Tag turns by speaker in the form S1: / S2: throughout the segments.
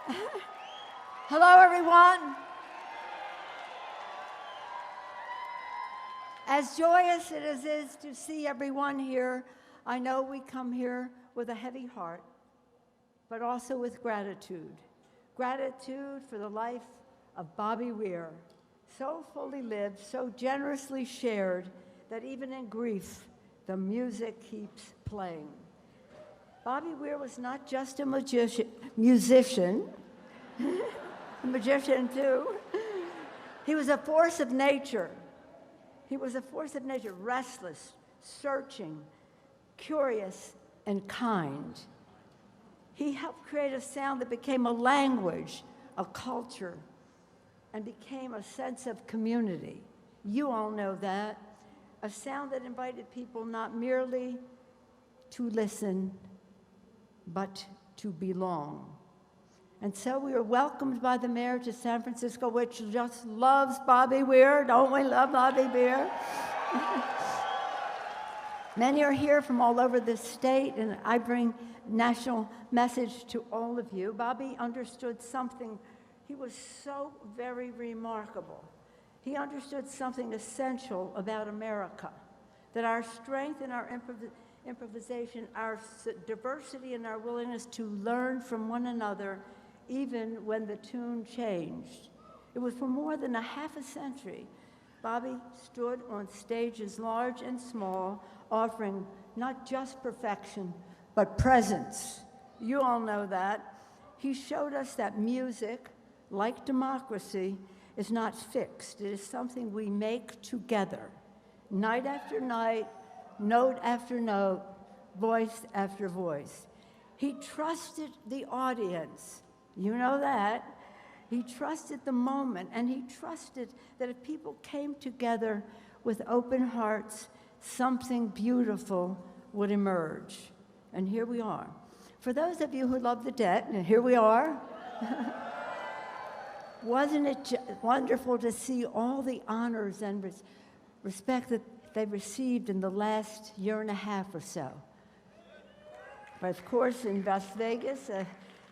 S1: Hello, everyone. As joyous as it is to see everyone here, I know we come here with a heavy heart, but also with gratitude. Gratitude for the life of Bobby Weir, so fully lived, so generously shared, that even in grief, the music keeps playing. Bobby Weir was not just a musician, a magician too. He was a force of nature. He was a force of nature, restless, searching, curious, and kind. He helped create a sound that became a language, a culture, and became a sense of community. You all know that. A sound that invited people not merely to listen, but to belong. And so we were welcomed by the mayor to San Francisco, which just loves Bobby Weir. Don't we love Bobby Weir? Many are here from all over the state, and I bring national message to all of you. Bobby understood something. He was so very remarkable. He understood something essential about America, that our strength and our improvisation, our diversity and our willingness to learn from one another, even when the tune changed. It was for more than a half a century. Bobby stood on stages large and small, offering not just perfection, but presence. You all know that. He showed us that music, like democracy, is not fixed. It is something we make together, night after night, note after note, voice after voice. He trusted the audience. You know that. He trusted the moment, and he trusted that if people came together with open hearts, something beautiful would emerge. And here we are. For those of you who love the dead, and here we are. Wasn't it wonderful to see all the honors and respect that they received in the last year and a half or so? But of course, in Las Vegas,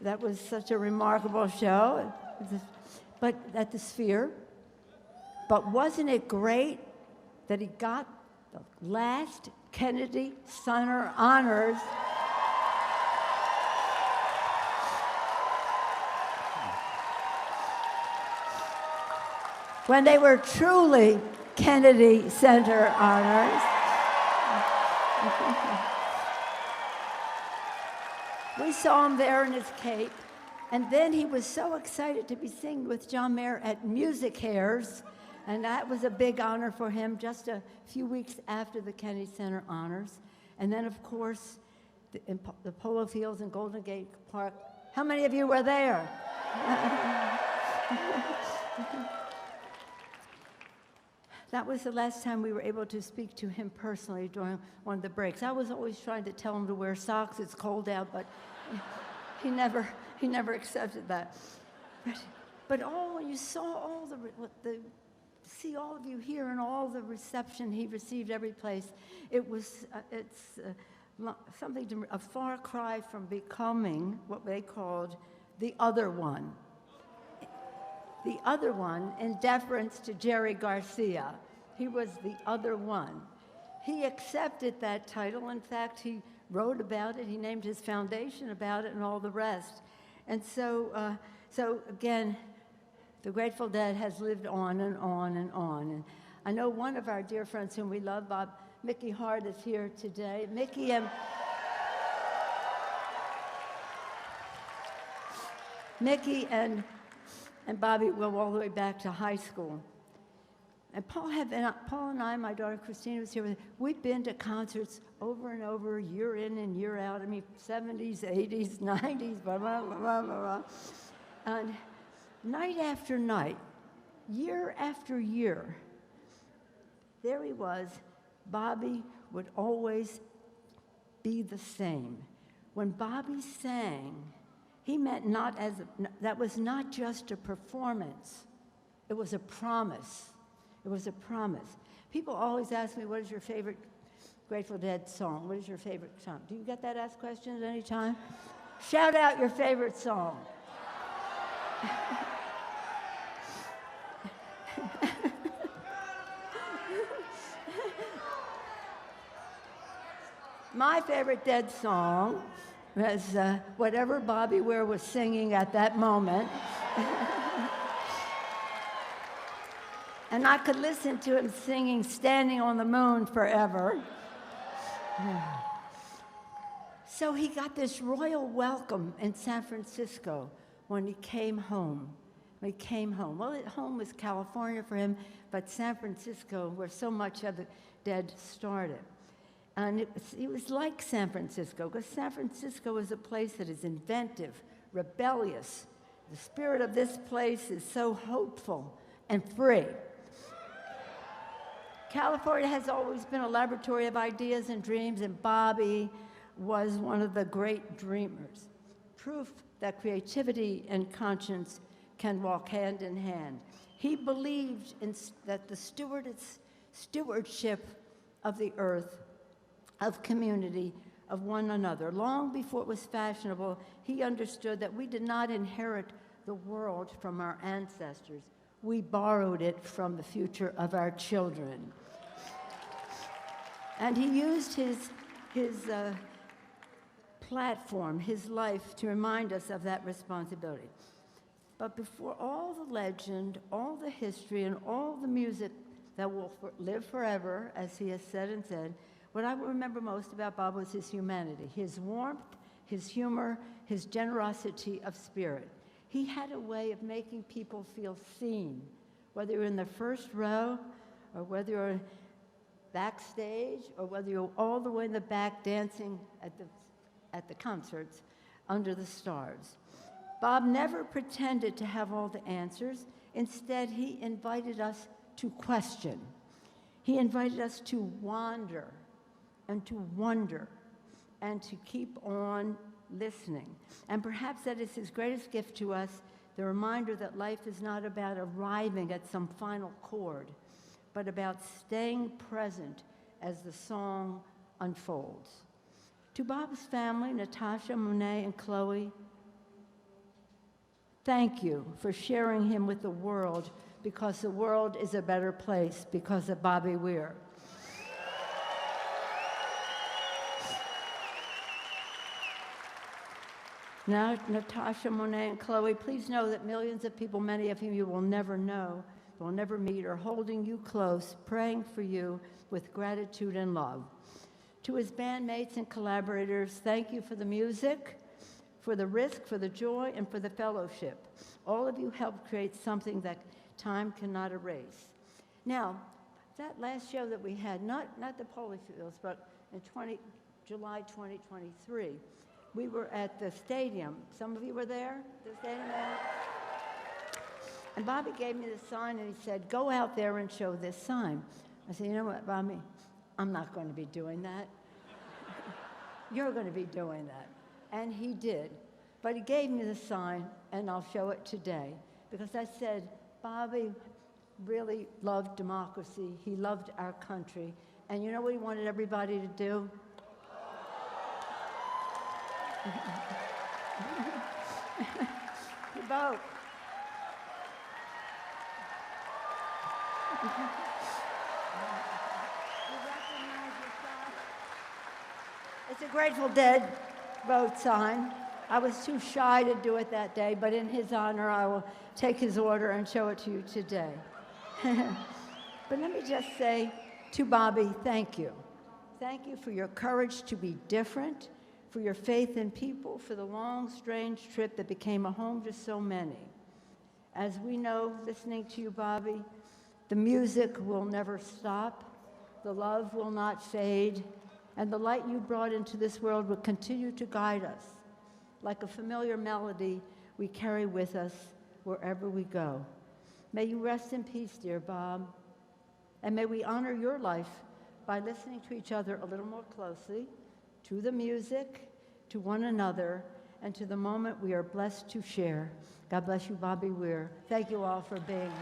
S1: that was such a remarkable show. But at the Sphere. But wasn't it great that he got the last Kennedy Center honors? When they were truly Kennedy Center honors. We saw him there in his cape, and then he was so excited to be singing with John Mayer at Music Hairs, and that was a big honor for him just a few weeks after the Kennedy Center honors. And then, of course, the Polo Fields in Golden Gate Park. How many of you were there? That was the last time we were able to speak to him personally during one of the breaks. I was always trying to tell him to wear socks. It's cold out, but he never accepted that. But when you saw all see all of you here and all the reception he received every place, it's something a far cry from becoming what they called the other one. The other one, in deference to Jerry Garcia. He was the other one. He accepted that title. In fact, he wrote about it. He named his foundation about it and all the rest. And so again, the Grateful Dead has lived on and on and on. And I know one of our dear friends whom we love, Mickey Hart, is here today. Mickey and Bobby go all the way back to high school. And Paul and I, my daughter Christina was here with, we've been to concerts over and over, year in and year out. I mean, 70s, 80s, 90s, blah, blah, blah, blah, blah. And night after night, year after year, there he was. Bobby would always be the same. When Bobby sang, he meant that was not just a performance. It was a promise. It was a promise. People always ask me, what is your favorite Grateful Dead song? What is your favorite song? Do you get that asked question at any time? Shout out your favorite song. My favorite Dead song was whatever Bobby Weir was singing at that moment. And I could listen to him singing Standing on the Moon forever. So he got this royal welcome in San Francisco when he came home. Well, home was California for him, but San Francisco, where so much of the Dead started. And it was like San Francisco, because San Francisco is a place that is inventive, rebellious. The spirit of this place is so hopeful and free. California has always been a laboratory of ideas and dreams, and Bobby was one of the great dreamers. Proof that creativity and conscience can walk hand in hand. He believed that the stewardship of the earth, of community, of one another. Long before it was fashionable, he understood that we did not inherit the world from our ancestors. We borrowed it from the future of our children. And he used his platform, his life, to remind us of that responsibility. But before all the legend, all the history, and all the music that will live forever, as he has said and said, what I remember most about Bob was his humanity, his warmth, his humor, his generosity of spirit. He had a way of making people feel seen, whether you're in the first row or whether you're backstage or whether you're all the way in the back dancing at the concerts under the stars. Bob never pretended to have all the answers. Instead, he invited us to question. He invited us to wander and to wonder and to keep on listening. And perhaps that is his greatest gift to us, the reminder that life is not about arriving at some final chord, but about staying present as the song unfolds. To Bob's family, Natasha, Monet, and Chloe, thank you for sharing him with the world, because the world is a better place because of Bobby Weir. Now, Natasha, Monet, and Chloe, please know that millions of people, many of whom you will never know, will never meet, are holding you close, praying for you with gratitude and love. To his bandmates and collaborators, thank you for the music, for the risk, for the joy, and for the fellowship. All of you helped create something that time cannot erase. Now, that last show that we had, not the Holyfields, but in July 2023, we were at the stadium. Some of you were there, the stadium? And Bobby gave me the sign, and he said, go out there and show this sign. I said, you know what, Bobby? I'm not going to be doing that. You're going to be doing that. And he did. But he gave me the sign, and I'll show it today. Because I said, Bobby really loved democracy. He loved our country. And you know what he wanted everybody to do? To vote. It's a Grateful Dead vote sign. I was too shy to do it that day, but in his honor, I will take his order and show it to you today. But let me just say to Bobby, thank you. Thank you for your courage to be different, for your faith in people, for the long, strange trip that became a home to so many. As we know, listening to you, Bobby, the music will never stop, the love will not fade, and the light you brought into this world will continue to guide us. Like a familiar melody we carry with us wherever we go. May you rest in peace, dear Bob, and may we honor your life by listening to each other a little more closely, to the music, to one another, and to the moment we are blessed to share. God bless you, Bobby Weir. Thank you all for being here.